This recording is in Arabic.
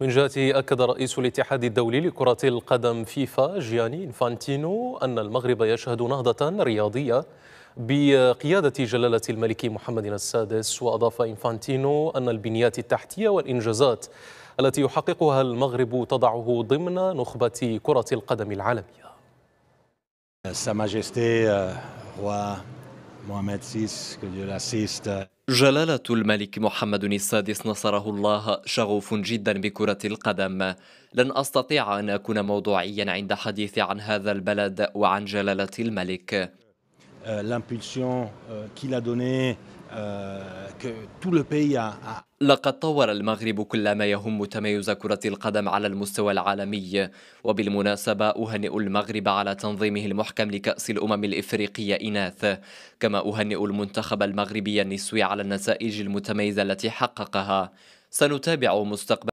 من جهته أكد رئيس الاتحاد الدولي لكرة القدم فيفا جياني إنفانتينو أن المغرب يشهد نهضة رياضية بقيادة جلالة الملك محمد السادس. وأضاف إنفانتينو أن البنيات التحتية والإنجازات التي يحققها المغرب تضعه ضمن نخبة كرة القدم العالمية. Sa Majesté roi Mohamed VI, que Dieu l'assiste. جلالة الملك محمد السادس نصره الله شغوف جدا بكرة القدم. لن أستطيع أن أكون موضوعيا عند حديثي عن هذا البلد وعن جلالة الملك. L'impulsion qu'il a donnée, que tout le pays a. لقد طور المغرب كل ما يهم تميز كرة القدم على المستوى العالمي. وبالمناسبة أهنئ المغرب على تنظيمه المحكم لكأس الأمم الإفريقية إناث، كما أهنئ المنتخب المغربي النسوي على النتائج المتميزة التي حققها. سنتابع مستقبل